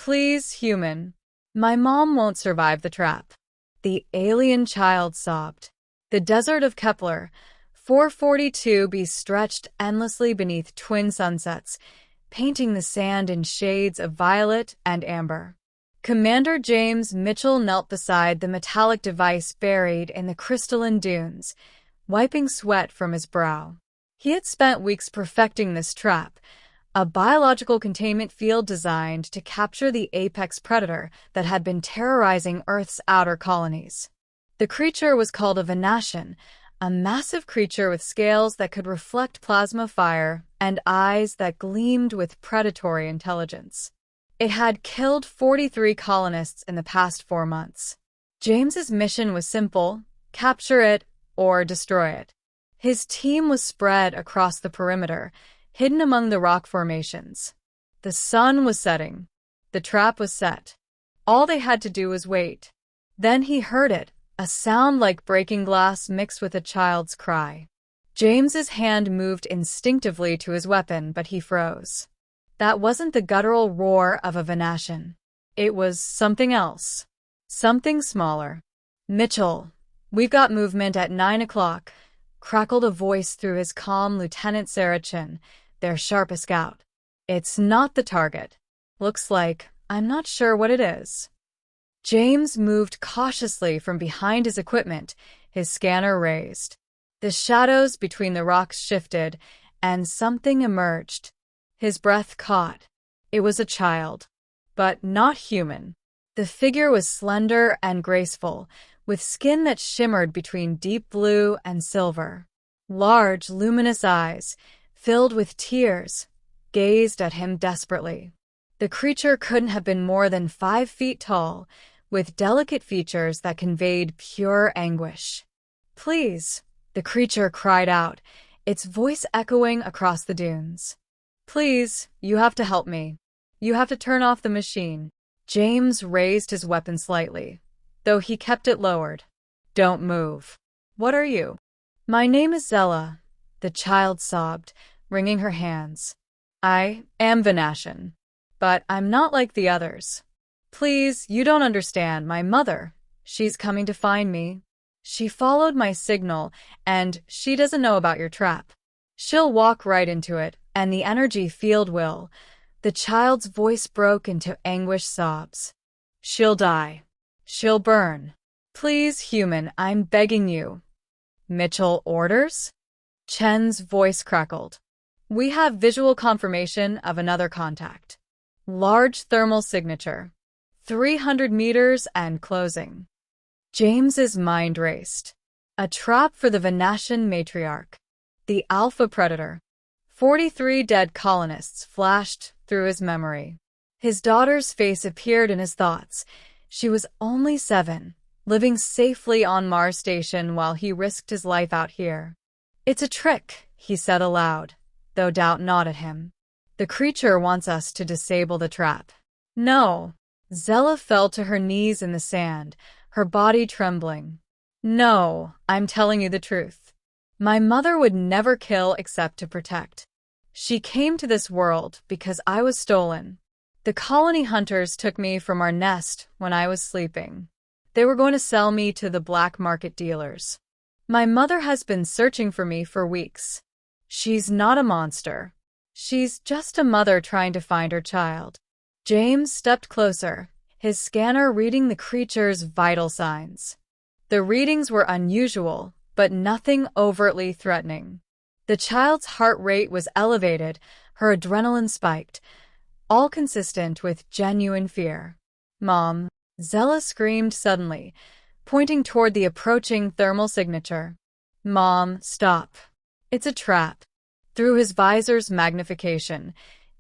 Please, human. My mom won't survive the trap. The alien child sobbed. The desert of Kepler, 442b stretched endlessly beneath twin sunsets, painting the sand in shades of violet and amber. Commander James Mitchell knelt beside the metallic device buried in the crystalline dunes, wiping sweat from his brow. He had spent weeks perfecting this trap, a biological containment field designed to capture the apex predator that had been terrorizing Earth's outer colonies. The creature was called a Venatian, a massive creature with scales that could reflect plasma fire and eyes that gleamed with predatory intelligence. It had killed 43 colonists in the past 4 months. James's mission was simple: capture it or destroy it. His team was spread across the perimeter, hidden among the rock formations. The sun was setting. The trap was set. All they had to do was wait. Then he heard it, a sound like breaking glass mixed with a child's cry. James's hand moved instinctively to his weapon, but he froze. That wasn't the guttural roar of a Venatian. It was something else. Something smaller. "Mitchell, we've got movement at 9 o'clock, crackled a voice through his calm Lieutenant Sarachin, their sharpest scout. "It's not the target. Looks like I'm not sure what it is." James moved cautiously from behind his equipment, his scanner raised. The shadows between the rocks shifted, and something emerged. His breath caught. It was a child, but not human. The figure was slender and graceful, with skin that shimmered between deep blue and silver. Large, luminous eyes, filled with tears, gazed at him desperately. The creature couldn't have been more than 5 feet tall, with delicate features that conveyed pure anguish. "Please," the creature cried out, its voice echoing across the dunes. "Please, you have to help me. You have to turn off the machine." James raised his weapon slightly, though he kept it lowered. "Don't move." "What are you?" "My name is Zella," the child sobbed, wringing her hands. "I am Venatian, but I'm not like the others. Please, you don't understand. My mother, she's coming to find me. She followed my signal, and she doesn't know about your trap. She'll walk right into it, and the energy field will." The child's voice broke into anguished sobs. "She'll die. She'll burn. Please, human, I'm begging you." "Mitchell orders?" Chen's voice crackled. "We have visual confirmation of another contact. Large thermal signature. 300 meters and closing." James's mind raced. A trap for the Venatian matriarch. The alpha predator. 43 dead colonists flashed through his memory. His daughter's face appeared in his thoughts. She was only 7, living safely on Mars Station while he risked his life out here. "It's a trick," he said aloud, though doubt gnawed at him. "The creature wants us to disable the trap." "No." Zella fell to her knees in the sand, her body trembling. "No, I'm telling you the truth. My mother would never kill except to protect. She came to this world because I was stolen. The colony hunters took me from our nest when I was sleeping. They were going to sell me to the black market dealers. My mother has been searching for me for weeks. She's not a monster. She's just a mother trying to find her child." James stepped closer, his scanner reading the creature's vital signs. The readings were unusual, but nothing overtly threatening. The child's heart rate was elevated, her adrenaline spiked, all consistent with genuine fear. "Mom," Zella screamed suddenly, pointing toward the approaching thermal signature. "Mom, stop. It's a trap." Through his visor's magnification,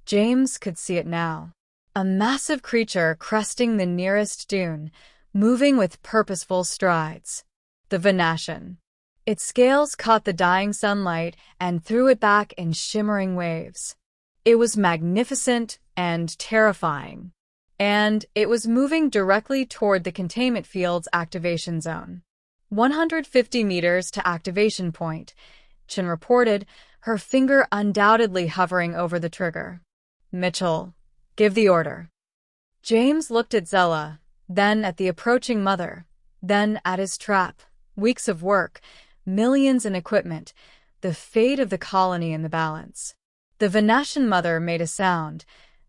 James could see it now. A massive creature cresting the nearest dune, moving with purposeful strides. The Venatian. Its scales caught the dying sunlight and threw it back in shimmering waves. It was magnificent and terrifying. And it was moving directly toward the containment field's activation zone. 150 meters to activation point, Chin reported, her finger undoubtedly hovering over the trigger. "Mitchell, give the order." James looked at Zella, then at the approaching mother, then at his trap. Weeks of work, millions in equipment, the fate of the colony in the balance. The Venetian mother made a sound,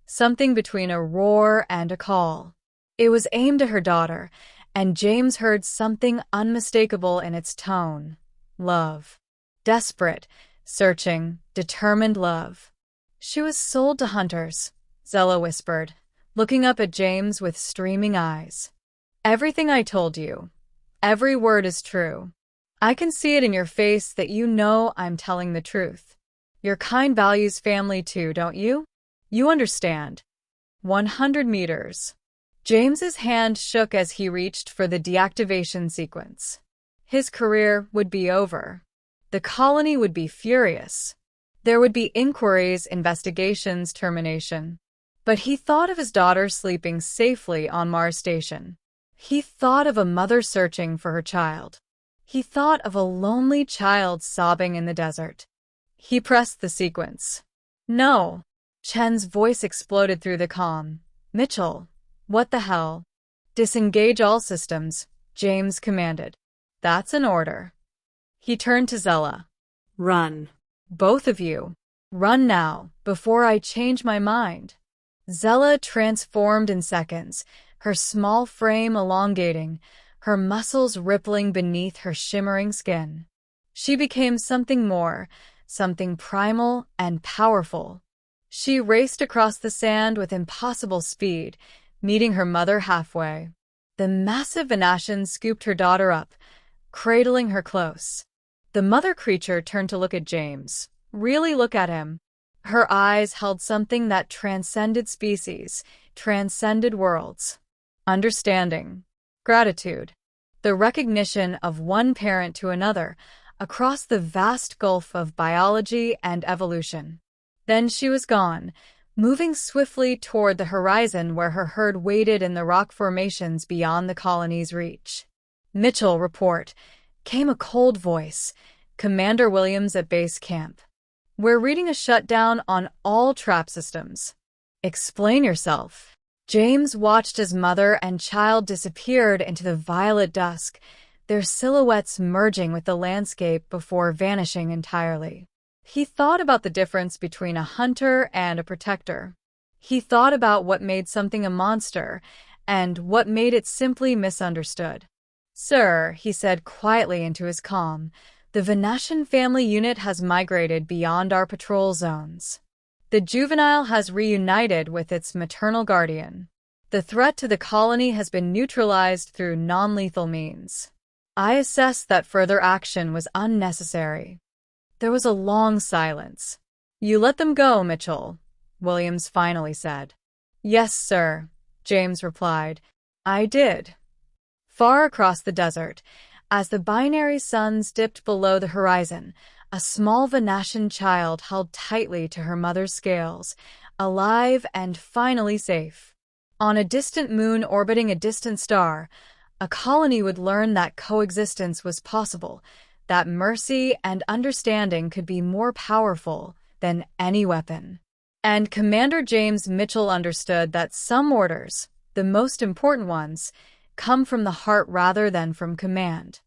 something between a roar and a call. It was aimed at her daughter, and James heard something unmistakable in its tone. Love. Desperate, searching, determined love. She was sold to hunters, Zella whispered, looking up at James with streaming eyes. Everything I told you. Every word is true. I can see it in your face that you know I'm telling the truth. Your kind values family too, don't you? You understand. 100 meters. James's hand shook as he reached for the deactivation sequence. His career would be over. The colony would be furious. There would be inquiries, investigations, termination. But he thought of his daughter sleeping safely on Mars Station. He thought of a mother searching for her child. He thought of a lonely child sobbing in the desert. He pressed the sequence. No. Chen's voice exploded through the calm. Mitchell, what the hell? Disengage all systems, James commanded. That's an order. He turned to Zella. Run. Both of you. Run now, before I change my mind. Zella transformed in seconds, her small frame elongating, her muscles rippling beneath her shimmering skin. She became something more, something primal and powerful. She raced across the sand with impossible speed, meeting her mother halfway. The massive Venetian scooped her daughter up, cradling her close. The mother creature turned to look at James, really look at him. Her eyes held something that transcended species, transcended worlds. Understanding. Gratitude. The recognition of one parent to another across the vast gulf of biology and evolution. Then she was gone, moving swiftly toward the horizon where her herd waited in the rock formations beyond the colony's reach. Mitchell, report, came a cold voice, Commander Williams at base camp. We're reading a shutdown on all trap systems. Explain yourself. James watched as mother and child disappeared into the violet dusk, their silhouettes merging with the landscape before vanishing entirely. He thought about the difference between a hunter and a protector. He thought about what made something a monster and what made it simply misunderstood. Sir, he said quietly into his calm, the Venetian family unit has migrated beyond our patrol zones. The juvenile has reunited with its maternal guardian. The threat to the colony has been neutralized through non-lethal means. I assessed that further action was unnecessary. There was a long silence. You let them go, Mitchell, Williams finally said. Yes, sir, James replied. I did. Far across the desert, as the binary suns dipped below the horizon, a small Venetian child held tightly to her mother's scales, alive and finally safe. On a distant moon orbiting a distant star, a colony would learn that coexistence was possible, that mercy and understanding could be more powerful than any weapon. And Commander James Mitchell understood that some orders, the most important ones, come from the heart rather than from command.